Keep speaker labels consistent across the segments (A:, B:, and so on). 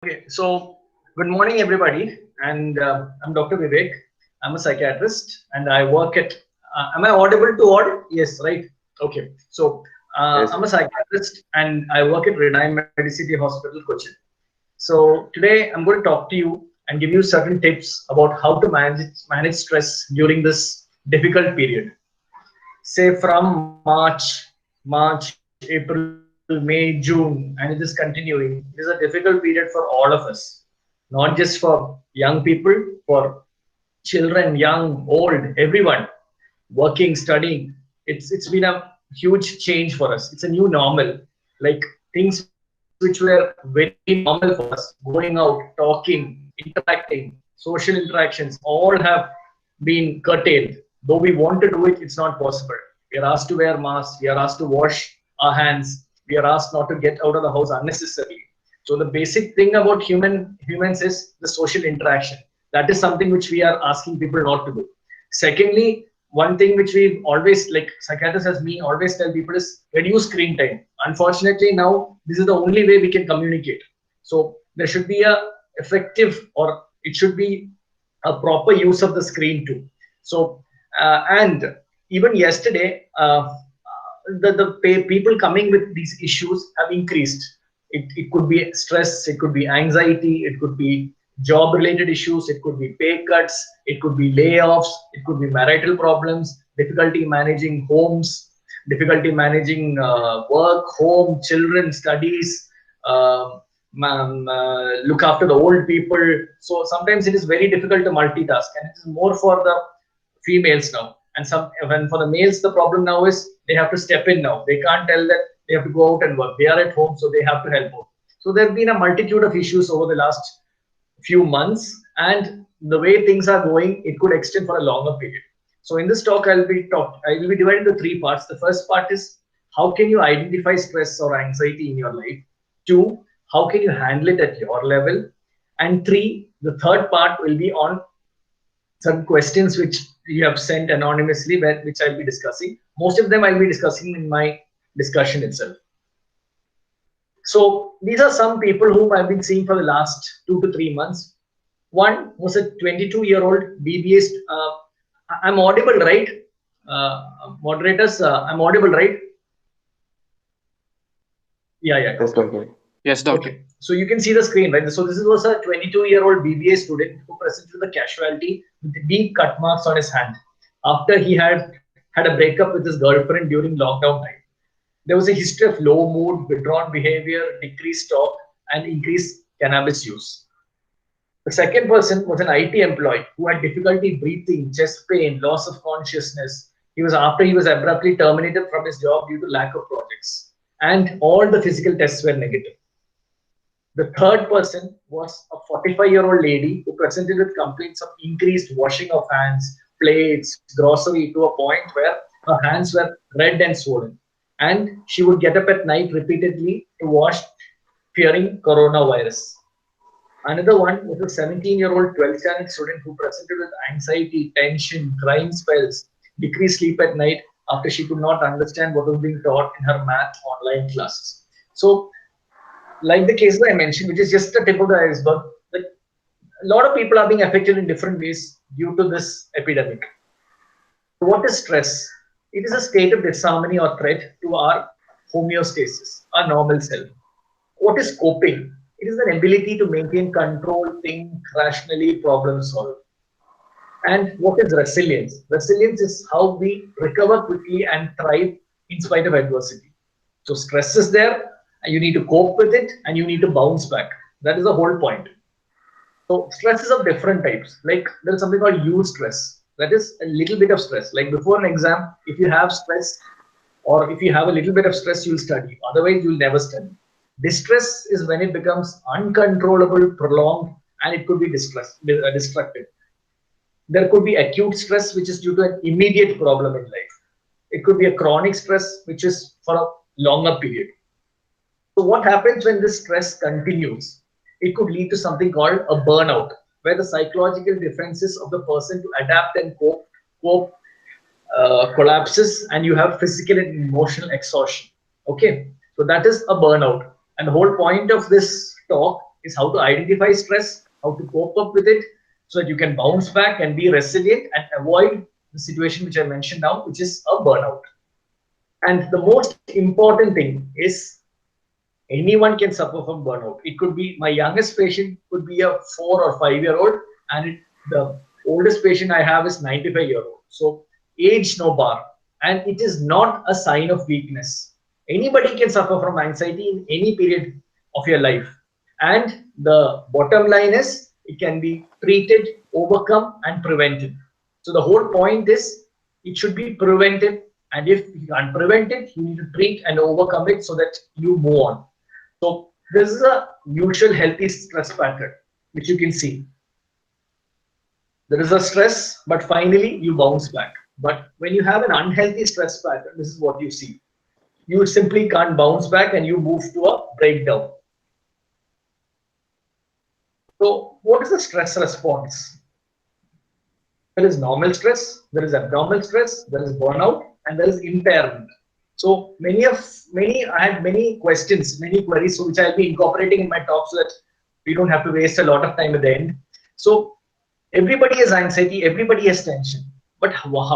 A: Okay, so good morning, everybody. And I'm Dr. Vivek. I'm a psychiatrist and I work at. Am I audible to all? Yes, right. Okay, so
B: Yes,
A: I'm a psychiatrist and I work at Renai Medicity Hospital, Cochin. So today I'm going to talk to you and give you certain tips about how to manage stress during this difficult period. Say from March, April, May, June, and it is continuing. It is a difficult period for all of us, not just for young people, for children, young, old, everyone working, studying. It's been a huge change for us. It's a new normal. Like things which were very normal for us, going out, talking, interacting, social interactions, all have been curtailed. Though we want to do it, it's not possible. We are asked to wear masks, we are asked to wash our hands, we are asked not to get out of the house unnecessarily. So the basic thing about humans is the social interaction. That is something which we are asking people not to do. Secondly, one thing which we always, like psychiatrists as me, always tell people is reduce screen time. Unfortunately, now this is the only way we can communicate. So there should be a effective, or it should be a proper use of the screen too. So and even yesterday, the people coming with these issues have increased. It could be stress, it could be anxiety, it could be job related issues, it could be pay cuts, it could be layoffs, it could be marital problems, difficulty managing homes, difficulty managing work, home, children, studies, look after the old people. So sometimes it is very difficult to multitask, and it is more for the females now. And some, when for the males, the problem now is they have to step in now. They can't tell that they have to go out and work. They are at home, so they have to help out. So there have been a multitude of issues over the last few months, and the way things are going, it could extend for a longer period. So in this talk, I will be divided into three parts. The first part is how can you identify stress or anxiety in your life? Two, how can you handle it at your level? And three, the third part will be on some questions which you have sent anonymously, which I'll be discussing. Most of them I'll be discussing in my discussion itself. So these are some people whom I've been seeing for the last 2 to 3 months. One was a 22-year-old BBA. I'm audible, right? Moderators, I'm audible, right? Yeah.
B: yes,
A: Okay.
B: doctor.
C: Yes, doctor.
A: Okay, so you can see the screen, right? So this was a 22-year-old BBA student who presented with a casualty with deep cut marks on his hand after he had a breakup with his girlfriend during lockdown time. There was a history of low mood, withdrawn behavior, decreased talk, and increased cannabis use. The second person was an IT employee who had difficulty breathing, chest pain, loss of consciousness. He was abruptly terminated from his job due to lack of projects, and all the physical tests were negative. The third person was a 45-year-old lady who presented with complaints of increased washing of hands, plates, grocery, to a point where her hands were red and swollen. And she would get up at night repeatedly to wash, fearing coronavirus. Another one was a 17-year-old 12th standard student who presented with anxiety, tension, crying spells, decreased sleep at night after she could not understand what was being taught in her math online classes. So like the cases I mentioned, which is just the tip of the iceberg, like a lot of people are being affected in different ways due to this epidemic. What is stress? It is a state of disharmony or threat to our homeostasis, our normal self. What is coping? It is an ability to maintain control, think rationally, problem solve. And what is resilience? Resilience is how we recover quickly and thrive in spite of adversity. So stress is there, and you need to cope with it, and you need to bounce back. That is the whole point. So stress is of different types. Like there is something called eustress. That is a little bit of stress. Like before an exam, if you have stress, or if you have a little bit of stress, you'll study. Otherwise, you'll never study. Distress is when it becomes uncontrollable, prolonged, and it could be destructive. There could be acute stress, which is due to an immediate problem in life. It could be a chronic stress, which is for a longer period. So what happens when this stress continues? It could lead to something called a burnout, where the psychological defenses of the person to adapt and cope collapses, and you have physical and emotional exhaustion. Okay, so that is a burnout. And the whole point of this talk is how to identify stress, how to cope up with it, so that you can bounce back and be resilient and avoid the situation which I mentioned now, which is a burnout. And the most important thing is anyone can suffer from burnout. It could be my youngest patient could be a 4 or 5 year old, and the oldest patient I have is 95-year-old. So age no bar, and it is not a sign of weakness. Anybody can suffer from anxiety in any period of your life, and the bottom line is it can be treated, overcome, and prevented. So the whole point is it should be prevented, and if you can't prevent it, you need to treat and overcome it so that you move on. So this is a mutual healthy stress pattern, which you can see. There is a stress, but finally you bounce back. But when you have an unhealthy stress pattern, this is what you see. You simply can't bounce back and you move to a breakdown. So what is the stress response? There is normal stress, there is abnormal stress, there is burnout, and there is impairment. So I had many questions, many queries, which I'll be incorporating in my talk so that we don't have to waste a lot of time at the end. So everybody has anxiety, everybody has tension. But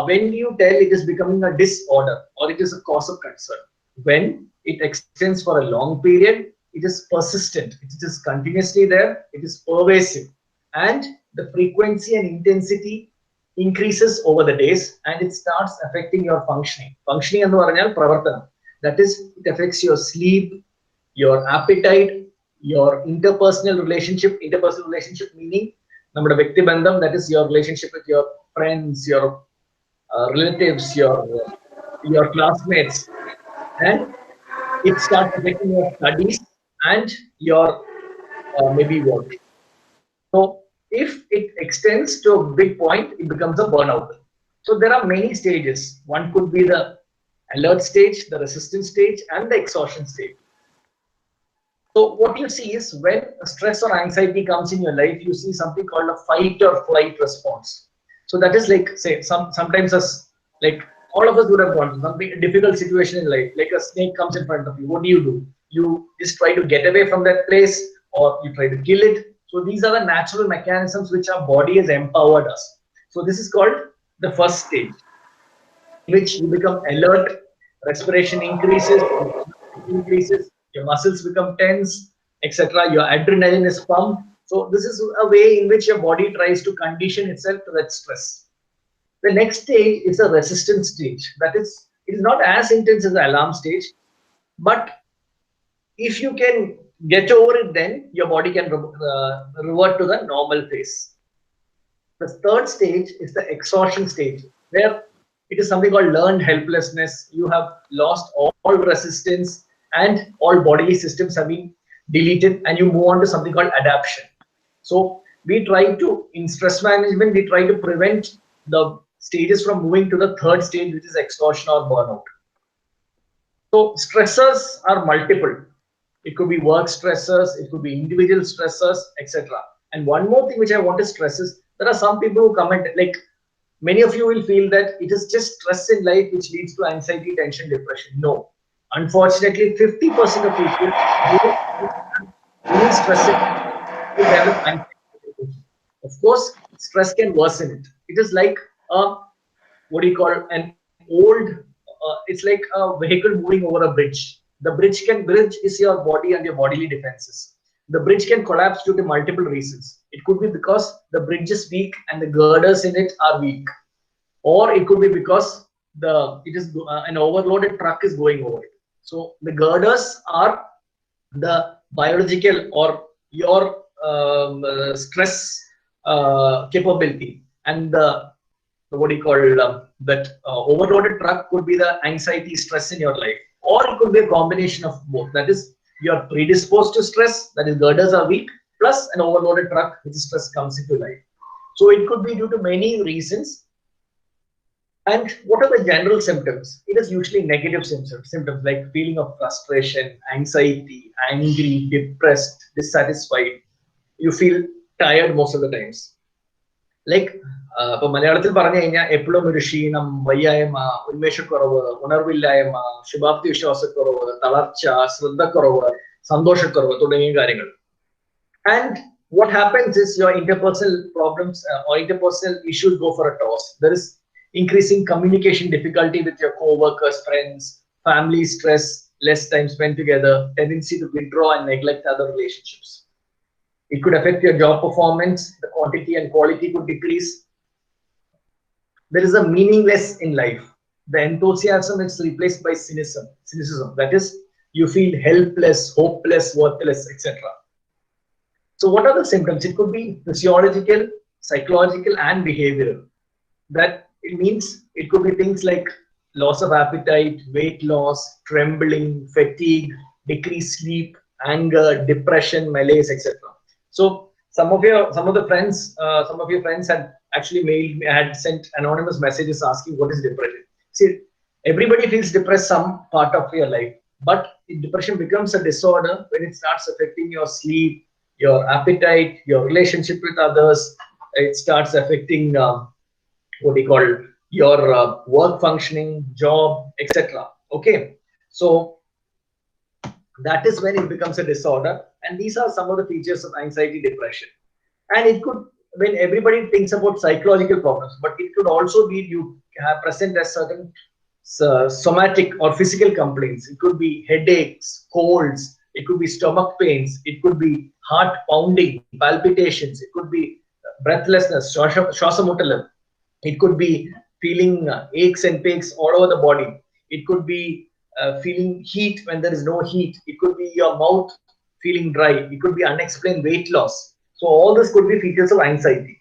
A: when you tell it is becoming a disorder or it is a cause of concern? When it extends for a long period, it is persistent, it is continuously there, it is pervasive, and the frequency and intensity increases over the days, and it starts affecting your functioning. Functioning എന്ന് പറഞ്ഞാൽ പ്രവർത്തനം. That is, it affects your sleep, your appetite, your interpersonal relationship. Interpersonal relationship meaning നമ്മുടെ വ്യക്തിബന്ധം, that is your relationship with your friends, your relatives, your classmates, and it starts affecting your studies and your maybe work. So if it extends to a big point, it becomes a burnout. So there are many stages. One could be the alert stage, the resistance stage, and the exhaustion stage. So what you see is when stress or anxiety comes in your life, you see something called a fight or flight response. So that is like, say, sometimes as like all of us would have gone something a difficult situation in life, like a snake comes in front of you. What do? You just try to get away from that place, or you try to kill it. So these are the natural mechanisms which our body has empowered us. So this is called the first stage, in which you become alert, respiration increases, your muscles become tense, etc. Your adrenaline is pumped. So this is a way in which your body tries to condition itself to that stress. The next stage is a resistance stage. That is, it is not as intense as the alarm stage, but if you can get over it, then your body can revert to the normal phase. The third stage is the exhaustion stage, where it is something called learned helplessness. You have lost all resistance and all bodily systems have been deleted, and you move on to something called adaptation. So we try to, in stress management, we try to prevent the stages from moving to the third stage, which is exhaustion or burnout. So stressors are multiple. It could be work stressors, it could be individual stressors, etc. And one more thing which I want to stress is there are some people who comment, like many of you will feel that it is just stress in life which leads to anxiety, tension, depression. No. Unfortunately, 50% of people who have stress will develop anxiety. Of course, stress can worsen it. It is like what do you call an old, it's like a vehicle moving over a bridge. The bridge is your body and your bodily defenses. The bridge can collapse due to multiple reasons. It could be because the bridge is weak and the girders in it are weak, or it could be because an overloaded truck is going over it. So the girders are the biological or your stress capability, and the what do you call that overloaded truck could be the anxiety, stress in your life, or it could be a combination of both. That is, you are predisposed to stress, that is girders are weak, plus an overloaded truck, which is stress comes into life. So it could be due to many reasons. And what are the general symptoms? It is usually negative symptoms like feeling of frustration, anxiety, angry, depressed, dissatisfied. You feel tired most of the times. Like ഇപ്പൊ മലയാളത്തിൽ പറഞ്ഞു കഴിഞ്ഞാൽ എപ്പോഴും ഒരു ക്ഷീണം, വയ്യായ്മ, ഉന്മേഷക്കുറവ്, ഉണർവില്ലായ്മ, ശുഭാപ്തി വിശ്വാസക്കുറവ്, തളർച്ച, ശ്രദ്ധക്കുറവ്, സന്തോഷക്കുറവ് തുടങ്ങിയ കാര്യങ്ങൾ. And what happens is your interpersonal problems or interpersonal issues go for a toss. There is increasing communication difficulty with your co-workers, friends, family stress, less time spent together, tendency to withdraw and neglect other relationships. It could affect your job performance, the quantity and quality could decrease. There is a meaningless in life. The enthusiasm is replaced by cynicism. Cynicism. That is, you feel helpless, hopeless, worthless, etc. So, what are the symptoms? It could be physiological, psychological, and behavioral. That it means it could be things like loss of appetite, weight loss, trembling, fatigue, decreased sleep, anger, depression, malaise, etc. So some of your friends had actually had sent anonymous messages asking what is depression. See, everybody feels depressed some part of your life, but depression becomes a disorder when it starts affecting your sleep, your appetite, your relationship with others. It starts affecting what we call your work functioning, job, etc. Okay, so that is when it becomes a disorder, and these are some of the features of anxiety, depression. And it could, when everybody thinks about psychological problems, but it could also be you have present as certain somatic or physical complaints. It could be headaches, colds, it could be stomach pains, it could be heart pounding, palpitations, it could be breathlessness, shwasamotalam, it could be feeling aches and pains all over the body. It could be feeling heat when there is no heat. It could be your mouth feeling dry. It could be unexplained weight loss. So all this could be features of anxiety.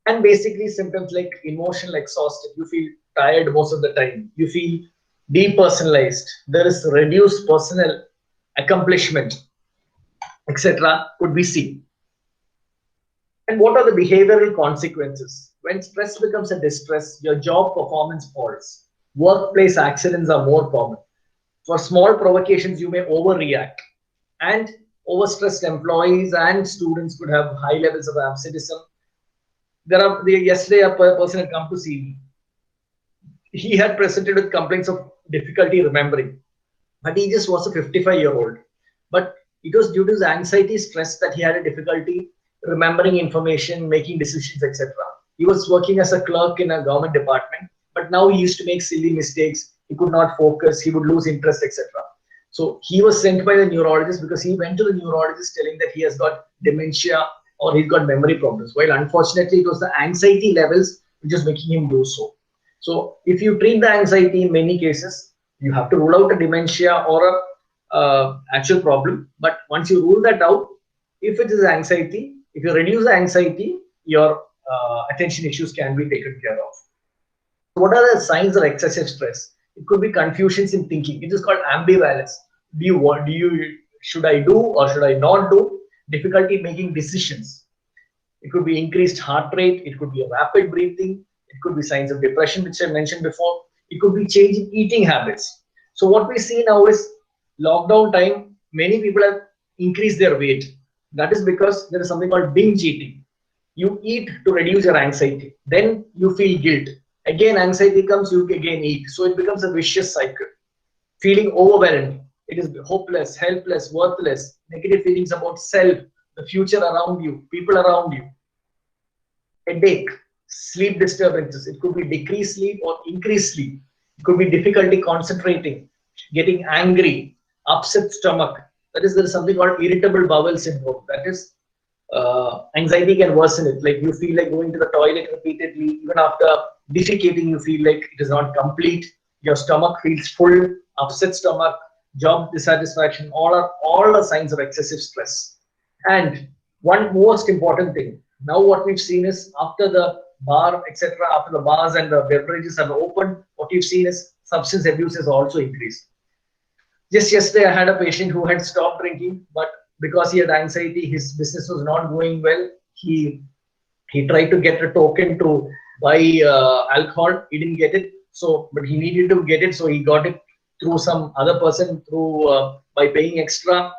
A: And basically symptoms like emotional exhaustion. You feel tired most of the time. You feel depersonalized. There is reduced personal accomplishment, etc. could be seen. And what are the behavioral consequences? When stress becomes a distress, your job performance falls. Workplace accidents are more common. For small provocations, you may overreact. And overstressed employees and students could have high levels of absenteeism. Yesterday, a person had come to see me. He had presented with complaints of difficulty remembering, but he just was a 55-year-old. But it was due to his anxiety, stress that he had a difficulty remembering information, making decisions, etc. He was working as a clerk in a government department, but now he used to make silly mistakes. He could not focus. He would lose interest, etc. So he was sent by the neurologist because he went to the neurologist telling that he has got dementia or he's got memory problems. While unfortunately, it was the anxiety levels which is making him do so. So if you treat the anxiety in many cases, you have to rule out a dementia or a actual problem. But once you rule that out, if it is anxiety, if you reduce the anxiety, your attention issues can be taken care of. What are the signs of excessive stress? It could be confusions in thinking. It is called ambivalence. Should I do or should I not do? Difficulty making decisions. It could be increased heart rate. It could be a rapid breathing. It could be signs of depression, which I mentioned before. It could be change in eating habits. So what we see now is lockdown time, many people have increased their weight. That is because there is something called binge eating. You eat to reduce your anxiety. Then you feel guilt. Again, anxiety comes, you again eat. So it becomes a vicious cycle. Feeling overwhelmed. It is hopeless, helpless, worthless. Negative feelings about self, the future around you, people around you. Headache, sleep disturbances. It could be decreased sleep or increased sleep. It could be difficulty concentrating, getting angry, upset stomach. That is, there is something called irritable bowel syndrome. That is, anxiety can worsen it. Like you feel like going to the toilet repeatedly. Even after defecating, you feel like it is not complete. Your stomach feels full, upset stomach, job dissatisfaction. All are signs of excessive stress. And one most important thing, now what we've seen is after the bar, etc., after the bars and the beverages have opened, what we've seen is substance abuse has also increased. Just yesterday, I had a patient who had stopped drinking, but because he had anxiety, his business was not going well. He tried to get a token to buy alcohol. He didn't get it, so but he needed to get it, so he got it through some other person through by paying extra.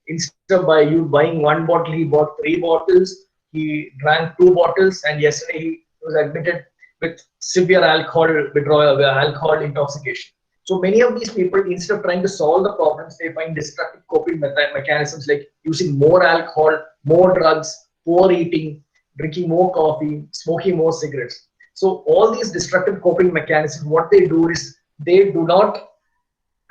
A: Instead of buying one bottle, he bought 3 bottles. He drank 2 bottles, and yesterday he was admitted with severe alcohol withdrawal, alcohol intoxication. So many of these people, instead of trying to solve the problems, they find destructive coping mechanisms like using more alcohol, more drugs, poor eating, drinking more coffee, smoking more cigarettes. So all these destructive coping mechanisms, what they do is they do not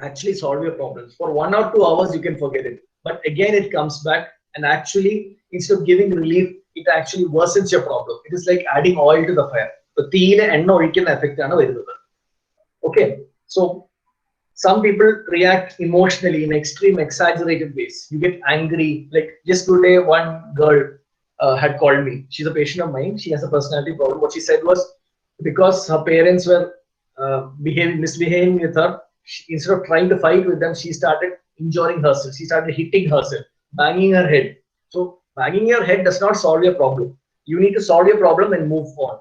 A: actually solve your problems. For 1 or 2 hours, you can forget it. But again, it comes back, and actually, instead of giving relief, it actually worsens your problem. It is like adding oil to the fire. The തീയിലെ എണ്ണ ഒഴിക്കുന്ന effect ആണ് വരുന്നത്. Okay, so some people react emotionally in extreme, exaggerated ways. You get angry. Like just today, one girl had called me. She's a patient of mine. She has a personality problem. What she said was because her parents were misbehaving with her, instead of trying to fight with them, she started injuring herself. She started hitting herself, banging her head. So banging your head does not solve your problem. You need to solve your problem and move on.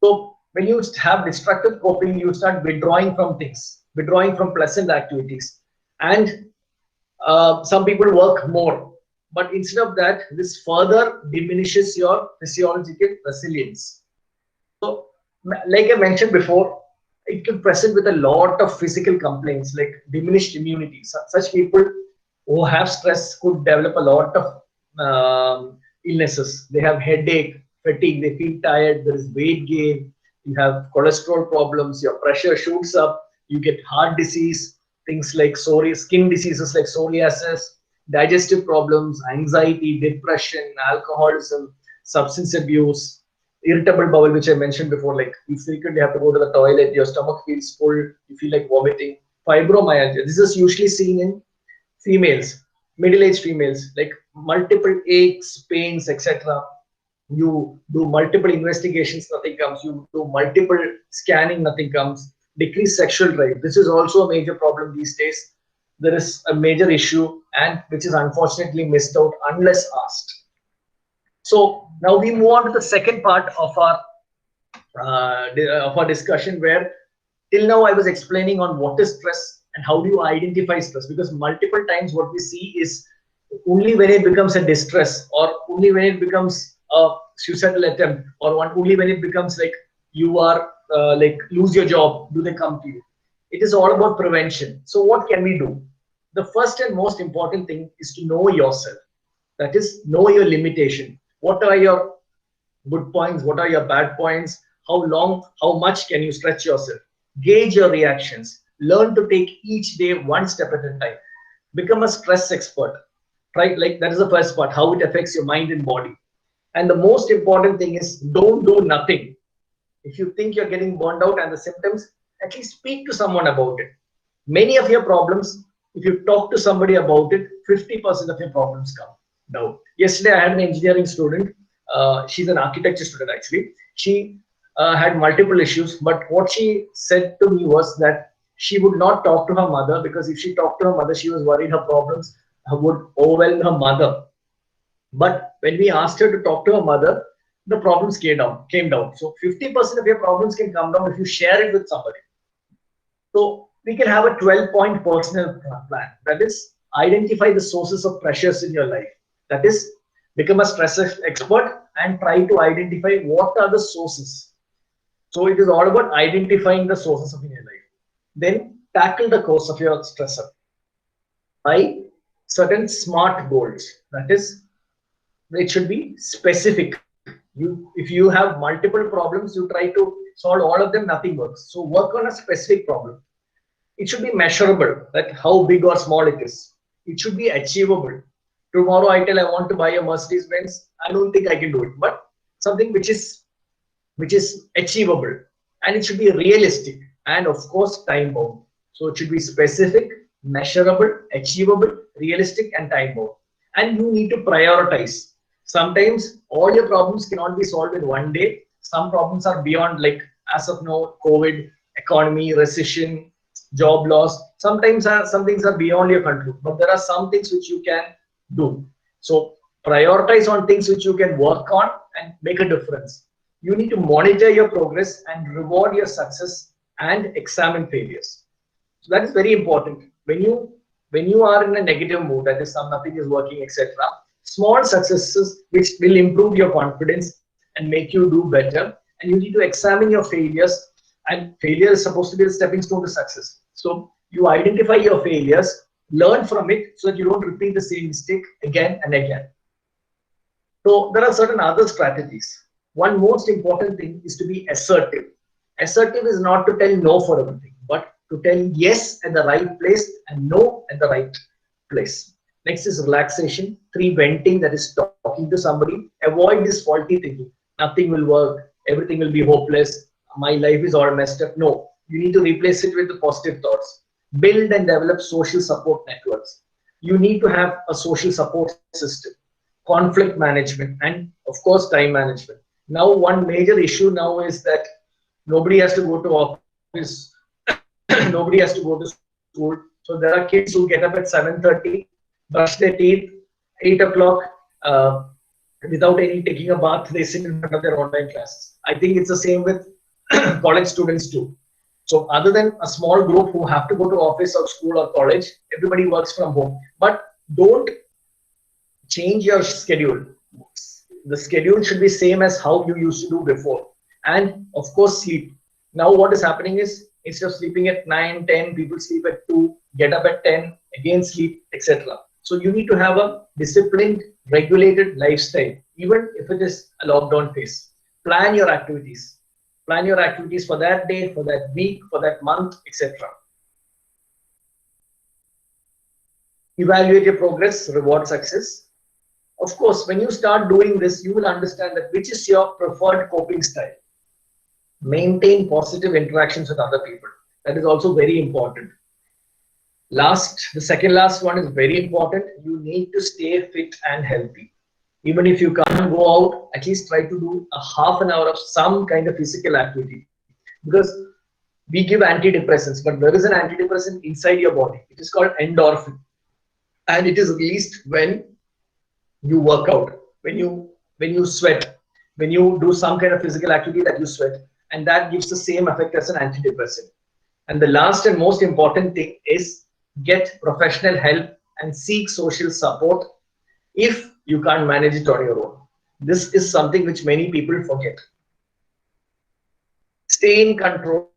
A: So when you have destructive coping, you start withdrawing from things, withdrawing from pleasant activities. And some people work more. But instead of that, this further diminishes your physiological resilience. So like I mentioned before, it can present with a lot of physical complaints like diminished immunity. Such people who have stress could develop a lot of illnesses. They have headache, fatigue, they feel tired, there is weight gain, you have cholesterol problems, your pressure shoots up, you get heart disease, things like skin diseases like psoriasis, digestive problems, anxiety, depression, alcoholism, substance abuse, irritable bowel, which I mentioned before, like you frequently have to go to the toilet, your stomach feels full, you feel like vomiting, fibromyalgia. This is usually seen in females, middle-aged females, like multiple aches, pains, etc. You do multiple investigations, nothing comes. You do multiple scanning, nothing comes. Decreased sexual drive. This is also a major problem these days. There is a major issue, and which is unfortunately missed out unless asked. So now we move on to the second part of our discussion, where till now I was explaining on what is stress and how do you identify stress, because multiple times what we see is only when it becomes a distress, or only when it becomes a suicidal attempt, or only when it becomes like you are like lose your job, do they come to you. It is all about prevention. So what can we do? The first and most important thing is to know yourself. That is, know your limitation. What are your good points? What are your bad points? How long, how much can you stretch yourself? Gauge your reactions. Learn to take each day one step at a time. Become a stress expert. Right? Like that is the first part, how it affects your mind and body. And the most important thing is don't do nothing. If you think you're getting burned out and the symptoms, at least speak to someone about it. Many of your problems, if you talk to somebody about it, 50% of your problems come down. Yesterday, I had an engineering student. She's an architecture student, actually. She had multiple issues, but what she said to me was that she would not talk to her mother, because if she talked to her mother, she was worried her problems would overwhelm her mother. But when we asked her to talk to her mother, the problems came down. So 50% of your problems can come down if you share it with somebody. So we can have a 12-point personal plan. That is, identify the sources of pressures in your life. That is, become a stress expert and try to identify what are the sources. So it is all about identifying the sources of your life. Then tackle the cause of your stressor by certain SMART goals. That is, it should be specific. If you have multiple problems, you try to solve all of them, nothing works. So work on a specific problem. It should be measurable, that how big or small it is. It should be achievable. Tomorrow I tell I want to buy a Mercedes Benz, I don't think I can do it, but something which is achievable, and it should be realistic, and of course time bound. So it should be specific, measurable, achievable, realistic, and time bound. And you need to prioritize. Sometimes all your problems cannot be solved in one day. Some problems are beyond, like as of now, COVID, economy, recession, job loss. Sometimes some things are beyond your control, but there are some things which you can do. So prioritize on things which you can work on and make a difference. You need to monitor your progress and reward your success and examine failures. So that is very important. When you are in a negative mood, that is, nothing is working, etc., small successes which will improve your confidence and make you do better. And you need to examine your failures and failure is supposed to be a stepping stone to success. So you identify your failures, learn from it so that you don't repeat the same mistake again and again. So there are certain other strategies. One most important thing is to be assertive. Assertive is not to tell no for everything, but to tell yes at the right place and no at the right place. Next is relaxation. Three, venting, that is talking to somebody. Avoid this faulty thinking. Nothing will work. Everything will be hopeless. My life is all messed up. No, you need to replace it with the positive thoughts. Build and develop social support networks. You need to have a social support system, conflict management, and of course time management. Now one major issue now is that nobody has to go to office, nobody has to go to school. So there are kids who get up at 7:30, brush their teeth, 8 o'clock, uh, without any taking a bath, they sit in front of their online classes. I think it's the same with college students too. So other than a small group who have to go to office or school or college, everybody works from home. But don't change your schedule. The schedule should be same as how you used to do before. And of course, sleep. Now what is happening is instead of sleeping at 9, 10, people sleep at 2, get up at 10, again sleep, etc. So you need to have a disciplined, regulated lifestyle, even if it is a lockdown phase. Plan your activities. Plan your activities for that day, for that week, for that month, etc. Evaluate your progress, reward success. Of course, when you start doing this, you will understand that which is your preferred coping style. Maintain positive interactions with other people. That is also very important. The second last one is very important. You need to stay fit and healthy. Even if you can't go out, at least try to do a half an hour of some kind of physical activity. Because we give antidepressants, but there is an antidepressant inside your body. It is called endorphin. And it is released when you work out, when you sweat, when you do some kind of physical activity that you sweat, and that gives the same effect as an antidepressant. And the last and most important thing is get professional help and seek social support if you can't manage it on your own. This is something which many people forget. Stay in control,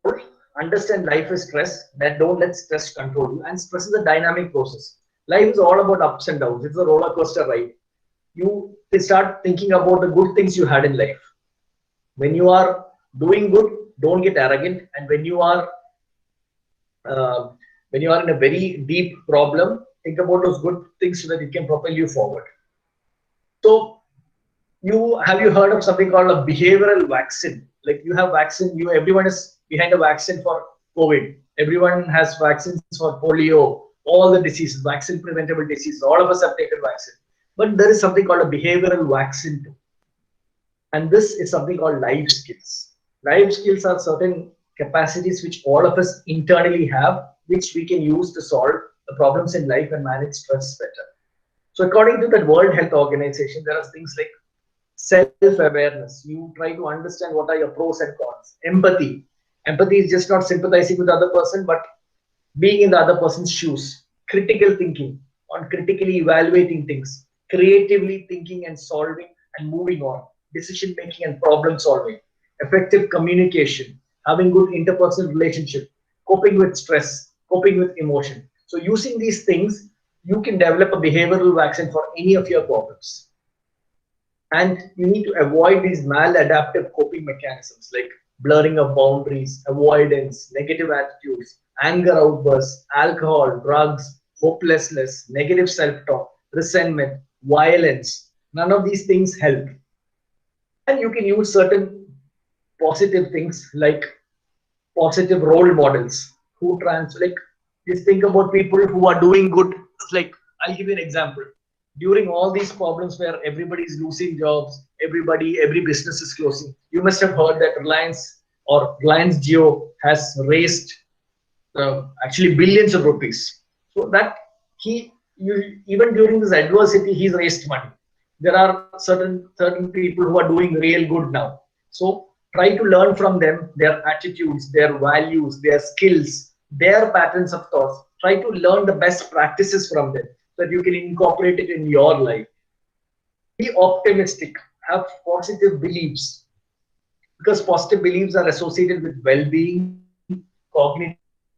A: understand life is stress, that don't let stress control you, and stress is a dynamic process. Life is all about ups and downs. It's a roller coaster ride. You start thinking about the good things you had in life. When you are doing good, don't get arrogant. And when you are in a very deep problem, think about those good things so that it can propel you forward. So, have you heard of something called a behavioral vaccine? Like you have vaccine, everyone is behind a vaccine for COVID. Everyone has vaccines for polio, all the diseases, vaccine preventable diseases. All of us have taken vaccine. But there is something called a behavioral vaccine too. And this is something called life skills. Life skills are certain capacities which all of us internally have, which we can use to solve the problems in life and manage stress better. So according to the World Health Organization, there are things like self-awareness. You try to understand what are your pros and cons. Empathy. Empathy is just not sympathizing with the other person, but being in the other person's shoes. Critical thinking, on critically evaluating things. Creatively thinking and solving and moving on. Decision making and problem solving. Effective communication. Having good interpersonal relationship. Coping with stress. Coping with emotion. So using these things, you can develop a behavioral vaccine for any of your problems. And you need to avoid these maladaptive coping mechanisms like blurring of boundaries, avoidance, negative attitudes, anger outbursts, alcohol, drugs, hopelessness, negative self-talk, resentment, violence. None of these things help. And you can use certain positive things like positive role models who just think about people who are doing good. Like I'll give you an example. During all these problems where everybody is losing jobs, every business is closing, you must have heard that Reliance Jio has raised actually billions of rupees. So that even during this adversity, he's raised money. There are certain people who are doing real good now. So try to learn from them, their attitudes, their values, their skills, their patterns of thoughts. Try to learn the best practices from them so that you can incorporate it in your life. Be optimistic, have positive beliefs, because positive beliefs are associated with well-being, cognitive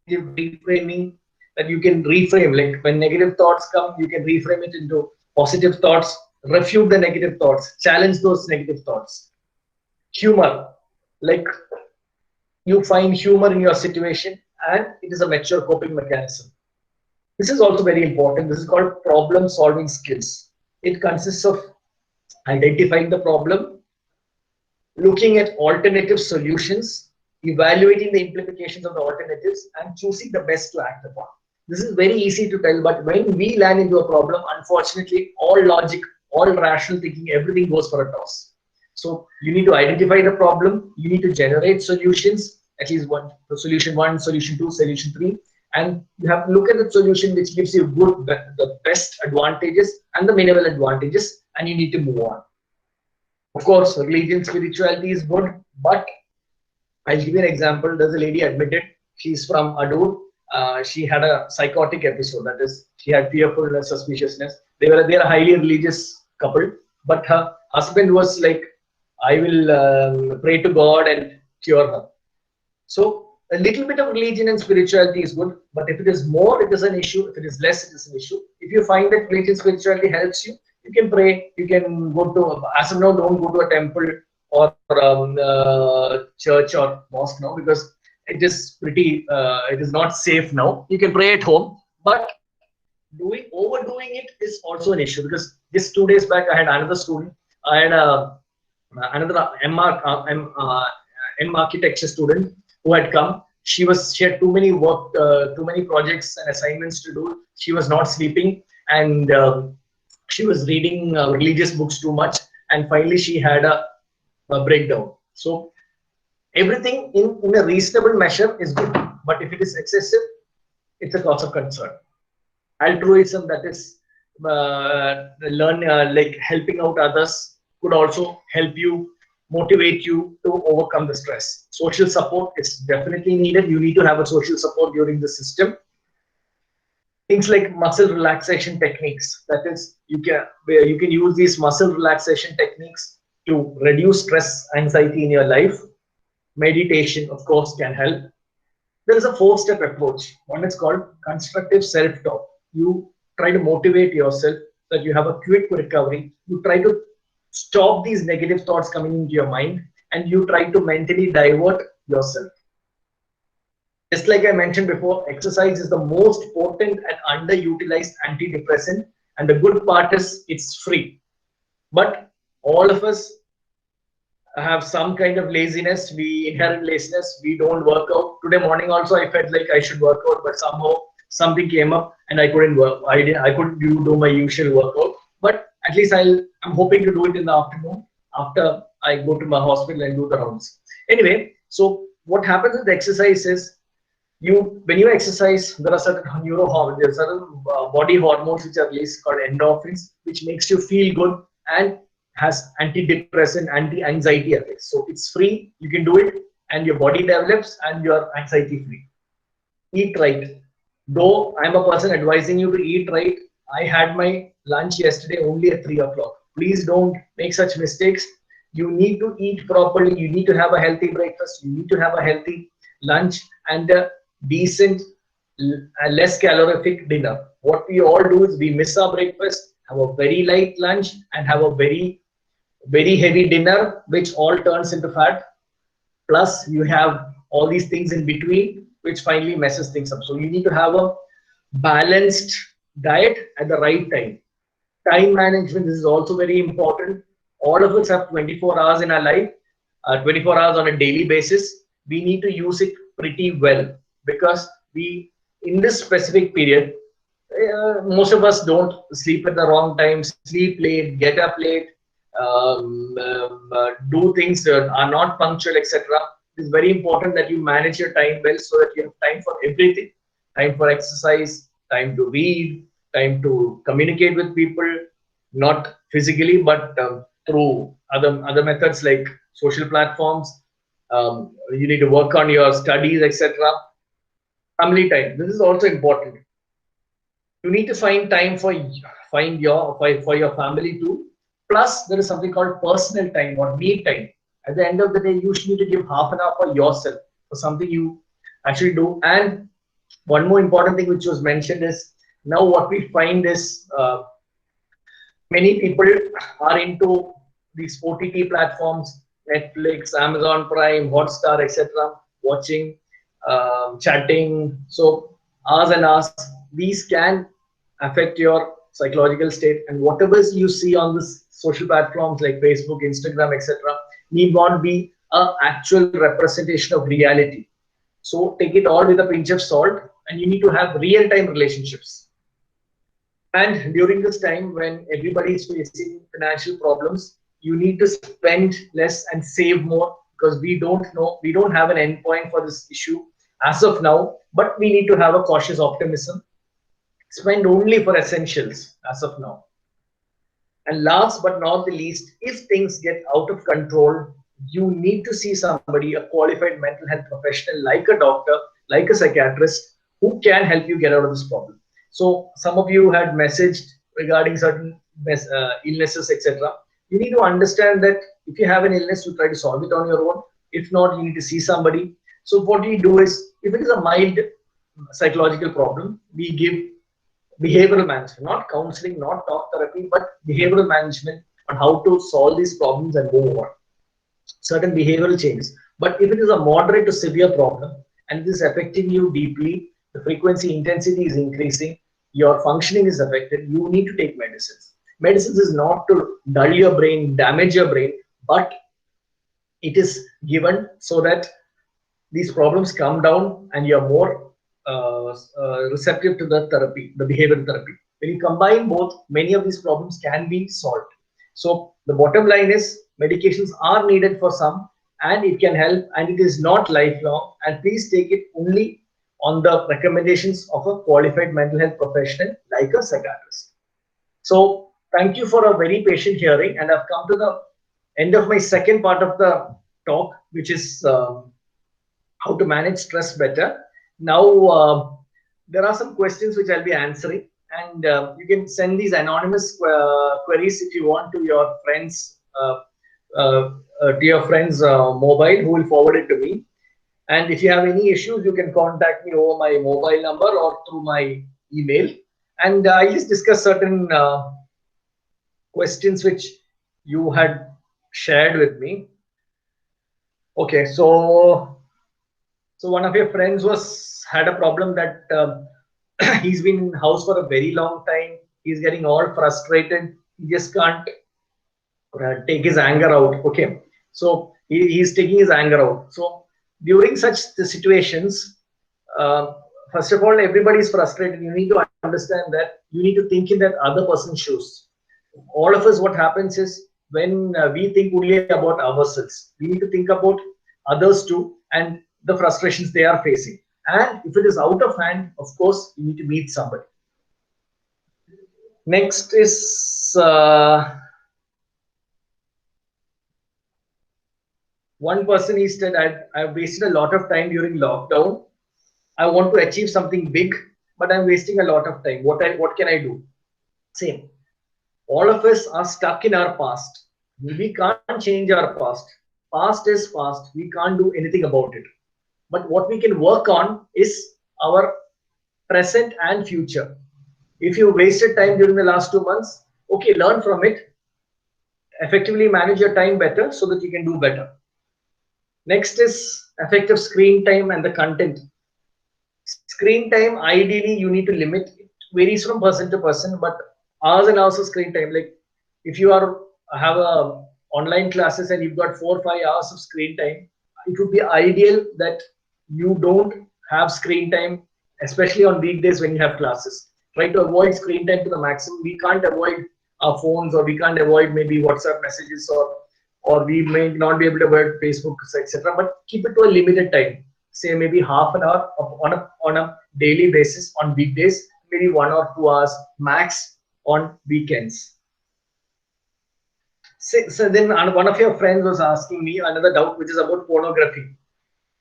A: reframing, that you can reframe. Like when negative thoughts come, you can reframe it into positive thoughts, refute the negative thoughts, challenge those negative thoughts. Humor, like you find humor in your situation, and it is a mature coping mechanism. This is also very important. This is called problem solving skills. It consists of identifying the problem, looking at alternative solutions, evaluating the implications of the alternatives, and choosing the best to act upon. This is very easy to tell, but when we land into a problem, unfortunately, all logic, all rational thinking, everything goes for a toss. So you need to identify the problem, you need to generate solutions, at least one, solution two, solution three, and you have to look at the solution which gives you the best advantages and the minimal advantages, and you need to move on. Of course, religion, spirituality is good, but I'll give you an example. There's a lady admitted, she's from Adur. She had a psychotic episode, that is, she had fearfulness, suspiciousness. They're a highly religious couple, but her husband was like, I will pray to God and cure her. So a little bit of religion and spirituality is good, but if it is more, it is an issue. If it is less, it is an issue. If you find that religion spirituality helps you, you can pray. You can go to, as of now, don't go to a temple or church or mosque now, because it is pretty, it is not safe now. You can pray at home, but overdoing it is also an issue, because just 2 days back I had another student. I had another M architecture student who had come. She had too many projects and assignments to do. She was not sleeping, and she was reading religious books too much, and finally she had a breakdown. So everything in a reasonable measure is good, but if it is excessive, it's a cause of concern. Altruism, that is like helping out others, could also help you, motivate you to overcome the stress. Social support is definitely needed. You need to have a social support during the system. Things like muscle relaxation techniques, that is, you can use these muscle relaxation techniques to reduce stress, anxiety in your life. Meditation, of course, can help. There is a 4-step approach. One is called constructive self-talk. You try to motivate yourself that you have a quick recovery. You try to stop these negative thoughts coming into your mind, and you try to mentally divert yourself. Just like I mentioned before, exercise is the most potent and underutilized antidepressant, and the good part is it's free. But all of us have some kind of laziness. We inherent laziness. We don't work out. Today morning also I felt like I should work out, but somehow something came up and I couldn't work. I couldn't do my usual workout. But at least I'm hoping to do it in the afternoon after I go to my hospital and do the rounds. Anyway, so what happens with the exercise is, when you exercise, there are certain neurohormones, there are certain body hormones which are released called endorphins, which makes you feel good and has antidepressant, anti-anxiety effects. So it's free, you can do it, and your body develops and you're anxiety free. Eat right. Though I'm a person advising you to eat right, I had my lunch yesterday only at 3 o'clock. Please don't make such mistakes. You need to eat properly. You need to have a healthy breakfast. You need to have a healthy lunch and a decent, less calorific dinner. What we all do is we miss our breakfast, have a very light lunch, and have a very heavy dinner, which all turns into fat. Plus, you have all these things in between, which finally messes things up. So you need to have a balanced diet at the right time. Time management, this is also very important. All of us have 24 hours in our life, 24 hours on a daily basis. We need to use it pretty well, because in this specific period, most of us don't sleep at the wrong time, sleep late, get up late, do things that are not punctual, etc. It's very important that you manage your time well, so that you have time for everything. Time for exercise, time to read, time to communicate with people, not physically, but through other methods like social platforms. You need to work on your studies, etc. Family time. This is also important. You need to find time for your family too. Plus, there is something called personal time or me time. At the end of the day, you should need to give half an hour for yourself, for something you actually do. And one more important thing which was mentioned is, now what we find is, many people are into these OTT platforms, Netflix, Amazon Prime, Hotstar, etc., watching, chatting. So hours and hours, these can affect your psychological state. And whatever you see on this social platforms like Facebook, Instagram, etc., need not be an actual representation of reality. So take it all with a pinch of salt, and you need to have real-time relationships. And during this time when everybody is facing financial problems, you need to spend less and save more, because we don't know, we don't have an endpoint for this issue as of now, but we need to have a cautious optimism. Spend only for essentials as of now. And last but not the least, if things get out of control, you need to see somebody, a qualified mental health professional like a doctor, like a psychiatrist, who can help you get out of this problem. So some of you had messaged regarding certain illnesses, etc. You need to understand that if you have an illness, you try to solve it on your own. If not, you need to see somebody. So what we do is, if it is a mild psychological problem, we give behavioral management, not counseling, not talk therapy, but behavioral management on how to solve these problems and move on. Certain behavioral changes. But if it is a moderate to severe problem and it is affecting you deeply, the frequency, intensity is increasing, your functioning is affected, you need to take medicines. Medicines is not to dull your brain, damage your brain, but it is given so that these problems come down and you're more receptive to the therapy, the behavioral therapy. When you combine both, many of these problems can be solved. So the bottom line is, medications are needed for some, and it can help, and it is not lifelong. And please take it only on the recommendations of a qualified mental health professional like a psychiatrist. So thank you for a very patient hearing, and I've come to the end of my second part of the talk, which is how to manage stress better. Now, there are some questions which I'll be answering, and you can send these anonymous queries if you want to your friends, mobile, who will forward it to me. And if you have any issues, you can contact me over my mobile number or through my email. And I just discuss certain questions which you had shared with me. Okay, so one of your friends had a problem that he's been in house for a very long time. He's getting all frustrated. He just can't take his anger out. Okay, so he's taking his anger out. So during such situations, first of all, everybody is frustrated. You need to understand that you need to think in that other person's shoes. All of us, what happens is, when we think only about ourselves, we need to think about others too, and the frustrations they are facing. And if it is out of hand, of course, you need to meet somebody. Next is one person, he said, I've wasted a lot of time during lockdown. I want to achieve something big, but I'm wasting a lot of time. What can I do? Same. All of us are stuck in our past. We can't change our past. Past is past. We can't do anything about it. But what we can work on is our present and future. If you wasted time during the last 2 months, okay, learn from it. Effectively manage your time better so that you can do better. Next is effective screen time and the content. Screen time, ideally, you need to limit. It varies from person to person, but hours and hours of screen time. Like if you have a online classes and you've got 4 or 5 hours of screen time, it would be ideal that you don't have screen time, especially on weekdays when you have classes. Try to avoid screen time to the maximum. We can't avoid our phones, or we can't avoid maybe WhatsApp messages, or we may not be able to avoid Facebook, etc. But keep it to a limited time. Say maybe half an hour on a daily basis on weekdays, maybe 1 or 2 hours max on weekends. So then one of your friends was asking me another doubt, which is about pornography.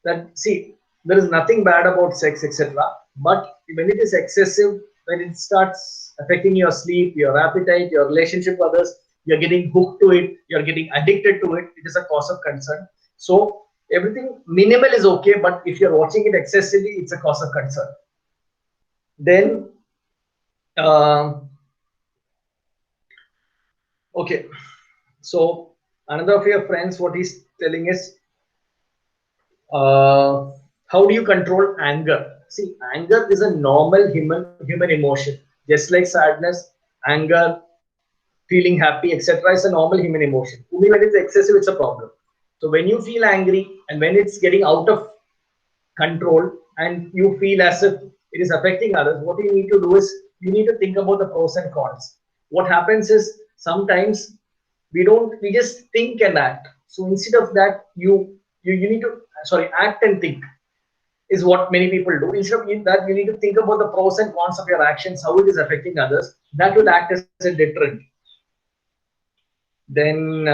A: That, see, there is nothing bad about sex, etc. But when it is excessive, when it starts affecting your sleep, your appetite, your relationship with others, you're getting hooked to it, you're getting addicted to it, it is a cause of concern. So everything minimal is okay, but if you're watching it excessively, it's a cause of concern. Then, uh, okay, so another of your friends, what he's telling is, uh, how do you control anger? See, anger is a normal human emotion, just like sadness, anger, feeling happy, etc. is a normal human emotion. Only when it's excessive, it's a problem. So when you feel angry and when it's getting out of control and you feel as if it is affecting others, what you need to do is you need to think about the pros and cons. What happens is sometimes we just think and act. So instead of that, you need to, sorry, act and think is what many people do. Instead of that, you need to think about the pros and cons of your actions, how it is affecting others. That will act as a deterrent. Then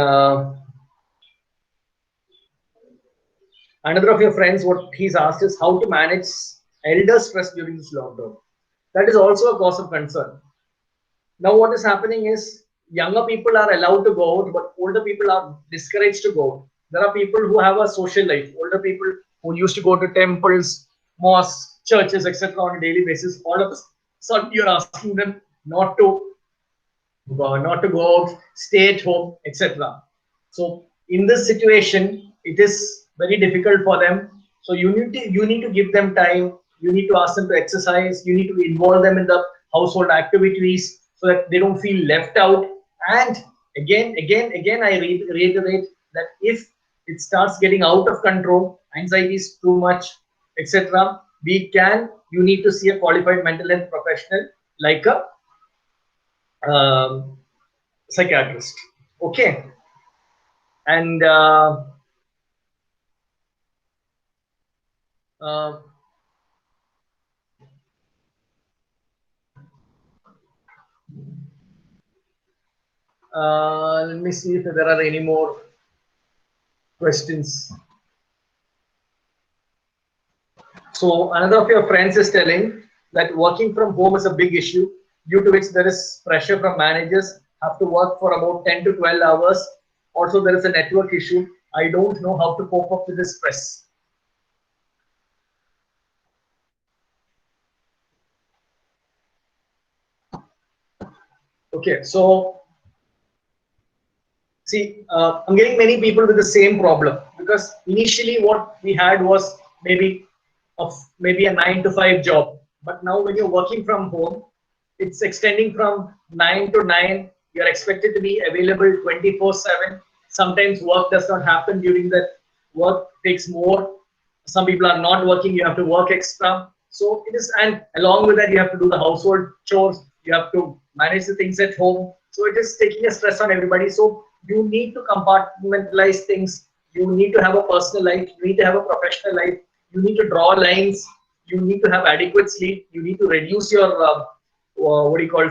A: another of your friends, what he's asked is how to manage elder stress during this lockdown. That is also a cause of concern. Now, what is happening is younger people are allowed to go out, but older people are discouraged to go out. There are people who have a social life, older people who used to go to temples, mosques, churches, etc. on a daily basis. All of a sudden, you're asking them not to go out, stay at home, etc. So in this situation, it is very difficult for them. So you need to give them time. You need to ask them to exercise. You need to involve them in the household activities so that they don't feel left out. And again, I reiterate that if it starts getting out of control, anxiety is too much, etc., you need to see a qualified mental health professional like a um, psychiatrist. Okay, and uh, let me see if there are any more questions. So another of your friends is telling that working from home is a big issue, due to which there is pressure from managers, have to work for about 10 to 12 hours. Also, there is a network issue. I don't know how to cope up with this stress. Okay, so see, I'm getting many people with the same problem, because initially what we had was maybe a 9 to 5 job, but now when you're working from home, it's extending from 9 to 9. You're expected to be available 24/7. Sometimes work does not happen during that. Work takes more. Some people are not working. You have to work extra. So it is, and along with that, you have to do the household chores. You have to manage the things at home. So it is taking a stress on everybody. So you need to compartmentalize things. You need to have a personal life. You need to have a professional life. You need to draw lines. You need to have adequate sleep. You need to reduce your what do you call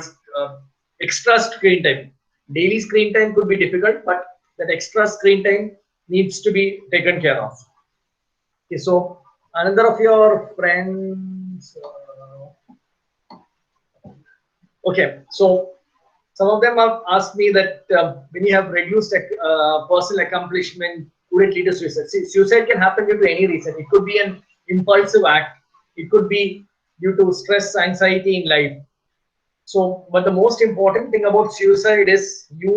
A: extra screen time. Daily screen time could be difficult, but that extra screen time needs to be taken care of. Okay, so another of your friends. Okay, so some of them have asked me that when you have reduced personal accomplishment, would it lead to suicide? See, suicide can happen due to any reason. It could be an impulsive act. It could be due to stress, anxiety in life. So, but the most important thing about suicide is you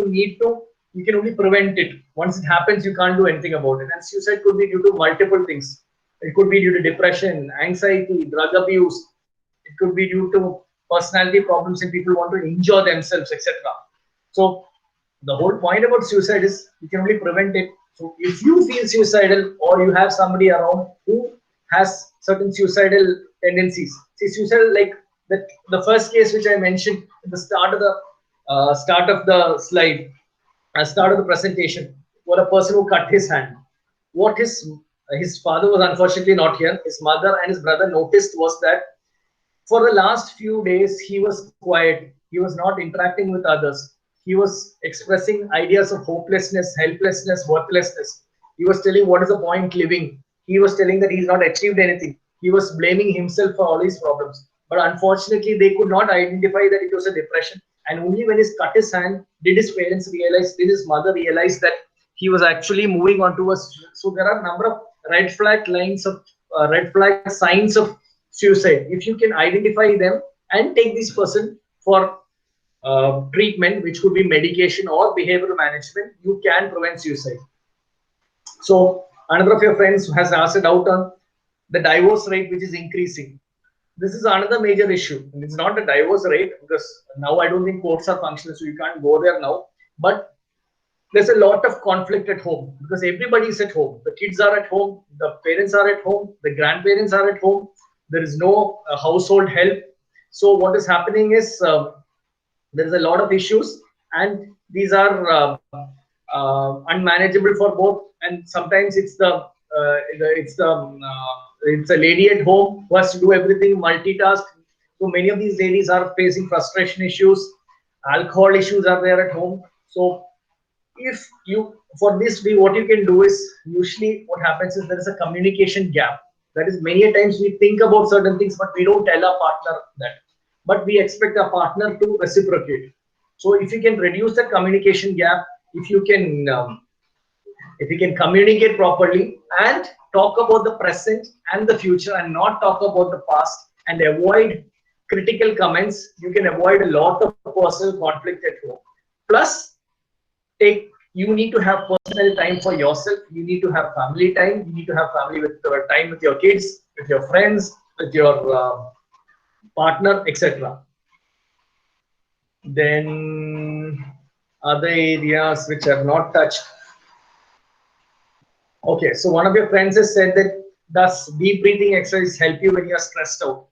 A: can only prevent it. Once it happens, you can't do anything about it. And suicide could be due to multiple things. It could be due to depression, anxiety, drug abuse. It could be due to personality problems and people want to injure themselves, etc. So, the whole point about suicide is you can only prevent it. So, if you feel suicidal or you have somebody around who has certain suicidal tendencies, see, suicidal, like the first case which I mentioned at the start of the slide, start of the presentation, for a person who cut his hand. What his father was unfortunately not here. His mother and his brother noticed was that for the last few days he was quiet. He was not interacting with others. He was expressing ideas of hopelessness, helplessness, worthlessness. He was telling what is the point living. He was telling that he's not achieved anything. He was blaming himself for all these problems. But unfortunately, they could not identify that it was a depression, and only when he's cut his hand did his parents realize, did his mother realize that he was actually moving on to a. So there are a number of red flag lines of red flag signs of suicide. If you can identify them and take this person for treatment, which could be medication or behavioral management, you can prevent suicide. So another of your friends has asked out on the divorce rate, which is increasing. This is another major issue. And it's not the divorce rate, because now I don't think courts are functional, so you can't go there now. But there's a lot of conflict at home because everybody is at home. The kids are at home, the parents are at home, the grandparents are at home. There is no household help. So what is happening is there is a lot of issues, and these are unmanageable for both. And sometimes it's it's a lady at home who has to do everything, multitask. So many of these ladies are facing frustration issues, alcohol issues are there at home. So if you, for this, what you can do is, usually what happens is there is a communication gap. That is, many a times we think about certain things, but we don't tell our partner that. But we expect our partner to reciprocate. So if you can reduce the communication gap, if you can communicate properly and talk about the present and the future and not talk about the past, and avoid critical comments, you can avoid a lot of personal conflict at home. Plus, you need to have personal time for yourself. You need to have family time. You need to have family with time with your kids, with your friends, with your partner, etc. Then other areas which are not touched. Okay, so one of your friends has said that, does deep breathing exercise help you when you are stressed out?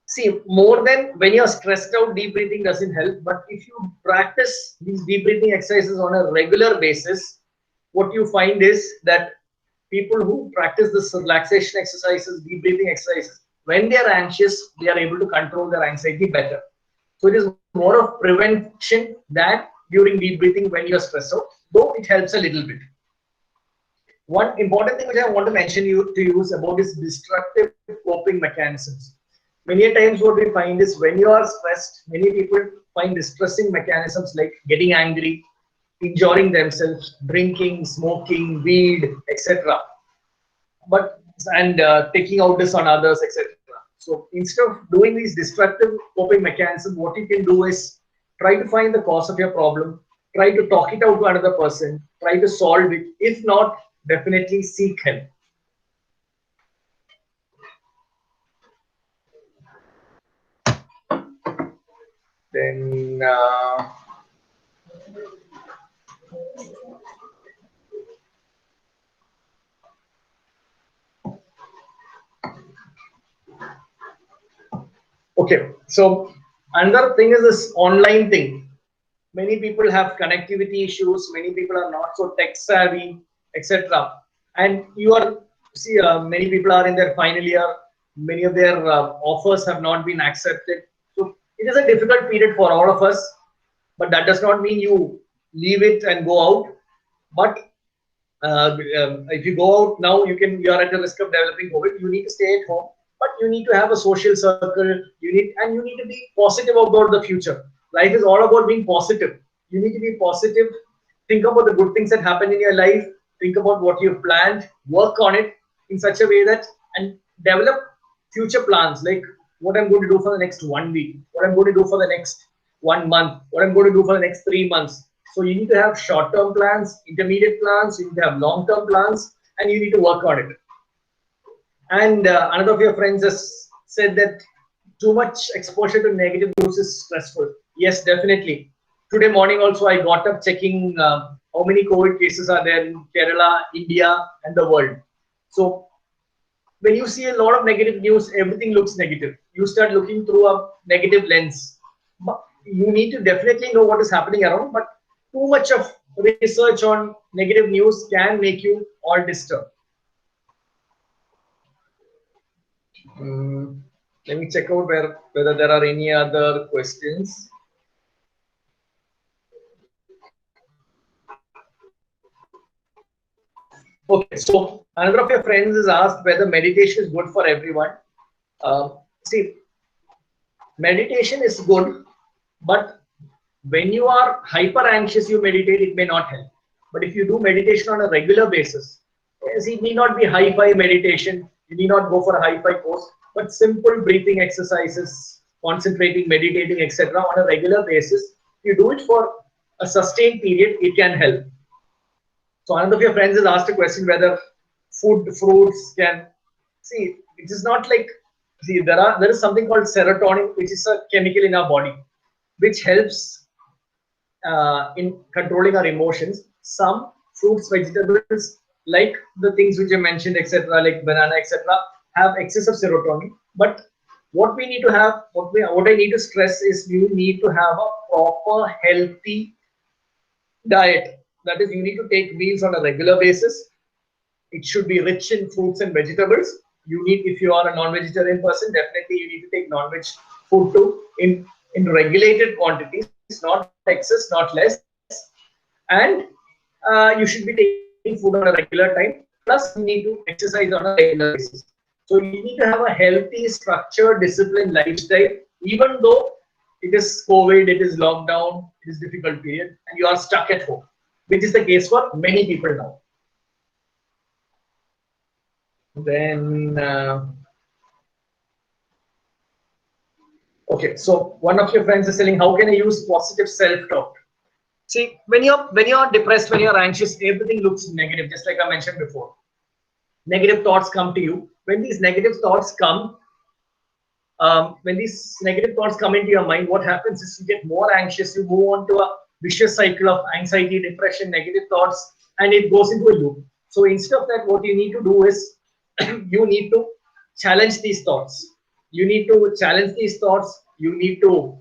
A: See, more than when you are stressed out, deep breathing doesn't help. But if you practice these deep breathing exercises on a regular basis, what you find is that people who practice this relaxation exercises, deep breathing exercises, when they are anxious, they are able to control their anxiety better. So it is more of prevention than during deep breathing when you are stressed out, though it helps a little bit. One important thing which I want to mention to you is about is destructive coping mechanisms. Many a times what we find is, when you are stressed, many people find distressing mechanisms like getting angry, injuring themselves, drinking, smoking, weed, etc. And taking out this on others, etc. So instead of doing these destructive coping mechanisms, what you can do is try to find the cause of your problem, try to talk it out to another person, try to solve it. If not, definitely seek help. Then okay, so another thing is this online thing. Many people have connectivity issues. Many people are not so tech savvy, etc. And many people are in their final year. Many of their offers have not been accepted. So it is a difficult period for all of us. But that does not mean you leave it and go out. But if you go out now, you are at the risk of developing COVID. You need to stay at home, but you need to have a social circle. You need to be positive about the future. Life is all about being positive. You need to be positive. Think about the good things that happen in your life. Think about what you've planned. Work on it in such a way that, and develop future plans, like what I'm going to do for the next 1 week, what I'm going to do for the next 1 month, what I'm going to do for the next 3 months. So you need to have short-term plans, intermediate plans, you need to have long-term plans, and you need to work on it. And another of your friends has said that too much exposure to negative news is stressful. Yes, definitely. Today morning also I got up checking how many COVID cases are there in Kerala, India, and the world. So when you see a lot of negative news, everything looks negative. You start looking through a negative lens. But you need to definitely know what is happening around, but too much of research on negative news can make you all disturbed. Let me check out whether there are any other questions. Okay, so another of your friends has asked whether meditation is good for everyone. See, meditation is good But when you are hyper anxious, you meditate, it may not help. But if you do meditation on a regular basis, yes, it need not be high-fi meditation, you need not go for a high-fi course, but simple breathing exercises, concentrating, meditating, etc. on a regular basis, if you do it for a sustained period, it can help. So another of your friends has asked a question whether food, fruits can see. It is not like, see, there is something called serotonin, which is a chemical in our body, which helps in controlling our emotions. Some fruits, vegetables, like the things which I mentioned, etc., like banana, etc., have excess of serotonin. But what we need to have, what I need to stress is you need to have a proper, healthy diet. That is, you need to take meals on a regular basis. It should be rich in fruits and vegetables. You need, if you are a non-vegetarian person, definitely you need to take non-veg food too in regulated quantities, not excess, not less. And you should be taking food on a regular time. Plus, you need to exercise on a regular basis. So you need to have a healthy, structured, disciplined lifestyle, even though it is COVID, it is lockdown, it is difficult period, and you are stuck at home, which is the case for many people now. Then, okay, so one of your friends is saying, how can I use positive self-talk? See, when you're depressed, when you're anxious, everything looks negative, just like I mentioned before. Negative thoughts come to you. When these negative thoughts come, into your mind, what happens is you get more anxious. You move on to a vicious cycle of anxiety, depression, negative thoughts, and it goes into a loop. So instead of that, what you need to do is you need to challenge these thoughts. You need to challenge these thoughts. You need to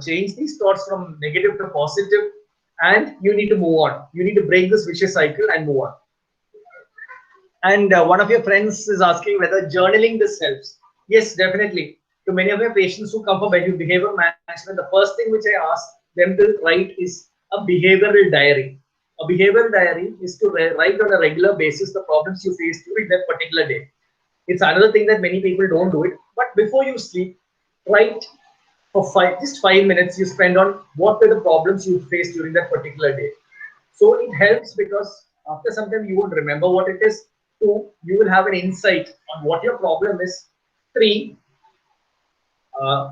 A: change these thoughts from negative to positive, and you need to move on. You need to break this vicious cycle and move on. And one of your friends is asking whether journaling this helps. Yes, definitely. To many of my patients who come for behavior management, the first thing which I ask them to write is a behavioral diary. A behavioral diary is to write on a regular basis the problems you face during that particular day. It's another thing that many people don't do it. But before you sleep, write for just 5 minutes you spend on what were the problems you faced during that particular day. So it helps because after some time you won't remember what it is. Two, you will have an insight on what your problem is. Three,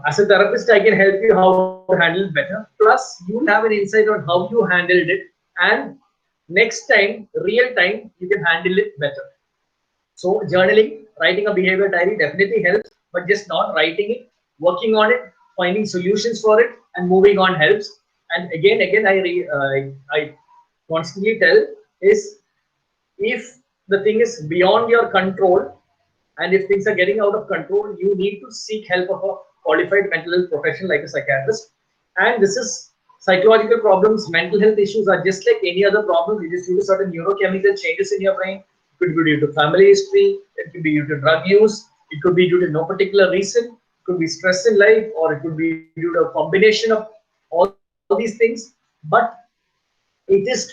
A: as a therapist, I can help you how to handle it better. Plus, you will have an insight on how you handled it, and next time, real time, you can handle it better. So, journaling, writing a behavior diary definitely helps, but just not writing it, working on it, finding solutions for it, and moving on helps. And again, I constantly tell is if the thing is beyond your control and if things are getting out of control, you need to seek help of a qualified mental health professional like a psychiatrist. And this is psychological problems, mental health issues are just like any other problem. It is due to certain neurochemical changes in your brain. It could be due to family history, it could be due to drug use, it could be due to no particular reason, it could be stress in life, or it could be due to a combination of all these things. But it is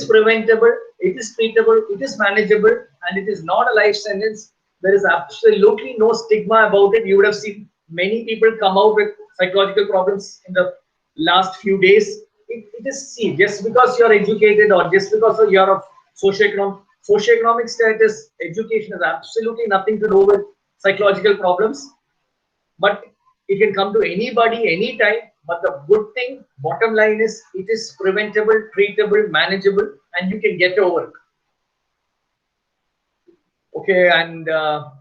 A: preventable, it is treatable, it is manageable, and it is not a life sentence. There is absolutely no stigma about it. You would have seen many people come out with psychological problems in the last few days. It is, see, just because you're educated or just because you're of socioeconomic status, education has absolutely nothing to do with psychological problems. But it can come to anybody anytime. But the good thing, bottom line is, it is preventable, treatable, manageable, and you can get over it. Okay, and though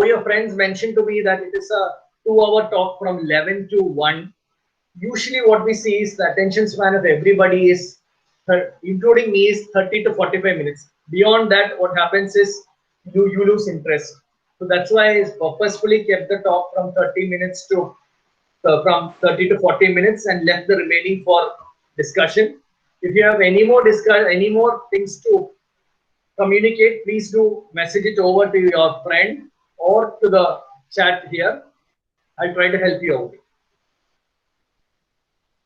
A: your friends mentioned to me that it is a 2-hour talk from 11 to 1, usually what we see is the attention span of everybody is, including me, is 30 to 45 minutes. Beyond that, what happens is you lose interest. So that's why I purposefully kept the talk from 30 minutes to from 30 to 40 minutes and left the remaining for discussion. If you have any more things to communicate, please do message it over to your friend or to the chat here. I'll try to help you out.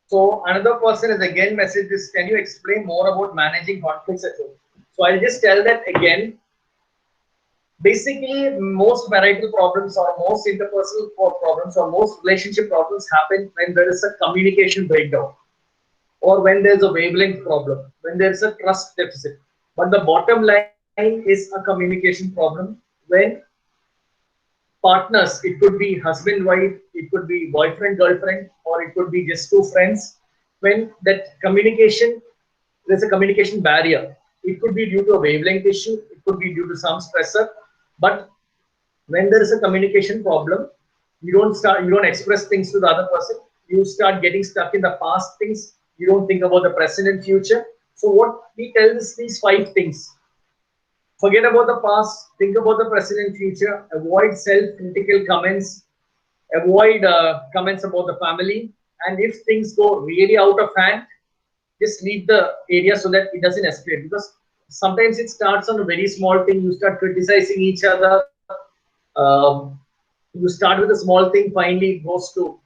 A: So another person is again message this, can you explain more about managing conflicts at home? So I'll just tell that again. Basically, most marital problems or most interpersonal problems or most relationship problems happen when there is a communication breakdown or when there's a wavelength problem, when there's a trust deficit. But the bottom line is a communication problem when partners, it could be husband, wife, it could be boyfriend, girlfriend, or it could be just two friends. When that communication, there's a communication barrier. It could be due to a wavelength issue, it could be due to some stressor, but when there is a communication problem, you don't express things to the other person. You start getting stuck in the past things. You don't think about the present and future. So what we tell is these five things: forget about the past, think about the present and future, avoid self-critical comments, avoid comments about the family, and if things go really out of hand, just leave the area so that it doesn't escalate. Because sometimes it starts on a very small thing. You start criticizing each other. Um, you start with a small thing, finally it goes to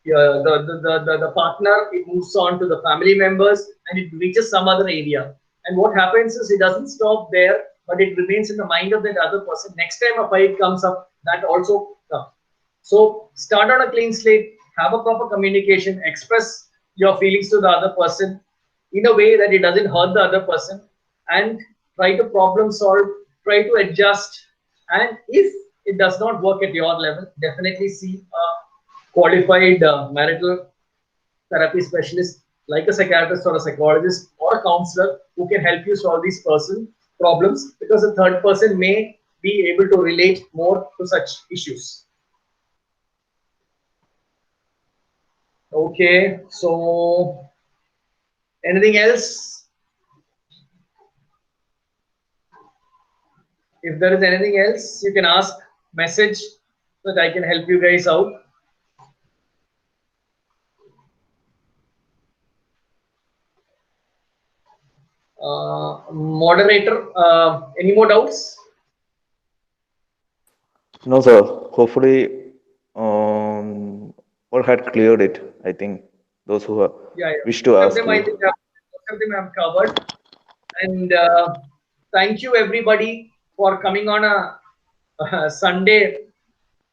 A: the partner, it moves on to the family members, and it reaches some other area. And what happens is it doesn't stop there, but it remains in the mind of that other person. Next time a fight comes up, that also comes. So start on a clean slate, have a proper communication, express your feelings to the other person in a way that it doesn't hurt the other person, and try to problem solve, try to adjust. And if it does not work at your level, definitely see a qualified marital therapy specialist like a psychiatrist or a psychologist or a counselor who can help you solve these person problems, because a third person may be able to relate more to such issues. Okay, so anything else? If there is anything else, you can ask, message, so that I can help you guys out. Moderator, any more doubts?
B: No, sir. Hopefully, all had cleared it. I think those who
A: Yeah, yeah.
B: wish to
A: Most of
B: ask
A: them, I
B: you.
A: think, most of them have covered. And thank you everybody for coming on a Sunday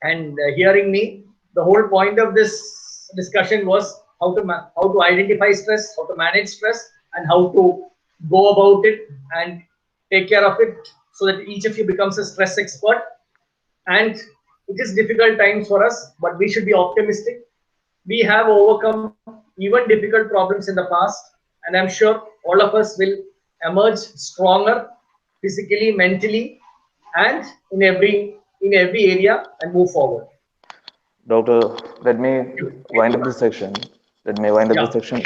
A: and hearing me. The whole point of this discussion was how to identify stress, how to manage stress, and how to go about it and take care of it, so that each of you becomes a stress expert. And it is difficult times for us, but we should be optimistic. We have overcome even difficult problems in the past, and I'm sure all of us will emerge stronger physically, mentally, and in every area, and move forward.
B: Doctor, let me
A: Thank you.
B: wind up this section. Let me wind up this
A: Yeah,
B: section.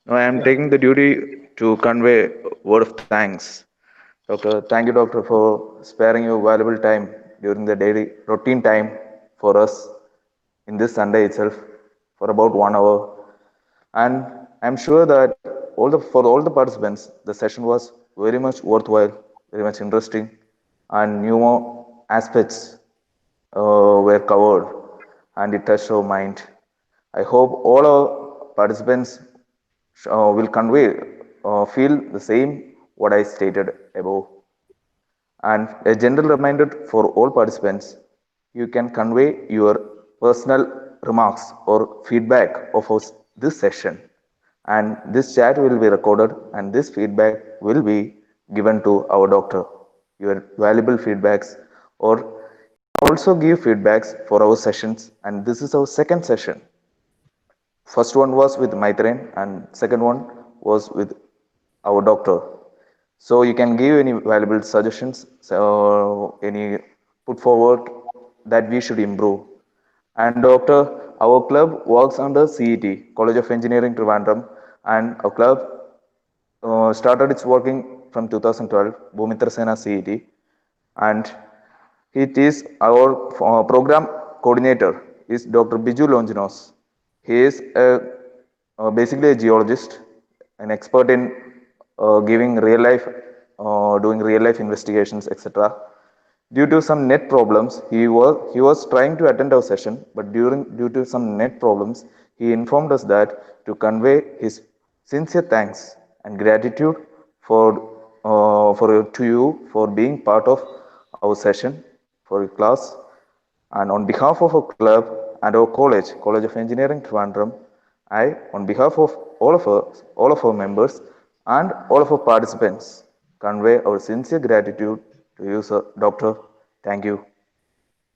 B: Now, I am
A: yeah.
B: taking the duty to convey a word of thanks. Doctor, thank you, doctor, for sparing your valuable time during the daily routine time for us in this Sunday itself for about 1 hour. And I'm sure that for all the participants, the session was very much worthwhile, very much interesting, and new aspects were covered, and it touched our mind. I hope all our participants will feel the same what I stated above. And a gentle reminder for all participants, you can convey your personal remarks or feedback of this session. And this chat will be recorded and this feedback will be given to our doctor. Your valuable feedbacks, or also give feedbacks for our sessions. And this is our second session. First one was with Maitrein and second one was with our doctor. So you can give any valuable suggestions, so any put forward that we should improve. And doctor, our club works under CET, College of Engineering Trivandrum, and our club started its working from 2012, Bhumitra Sena CET, and it is our program coordinator is Dr. Biju Longinos. He is basically a geologist, an expert in giving real life, doing real life investigations, etc. Due to some net problems, he was trying to attend our session, but due to some net problems, he informed us that to convey his sincere thanks and gratitude for to you for being part of our session for your class. And on behalf of our club and our college, College of Engineering Trivandrum, I, on behalf of all of our members and all of our participants, convey our sincere gratitude to you, sir, Doctor. Thank you.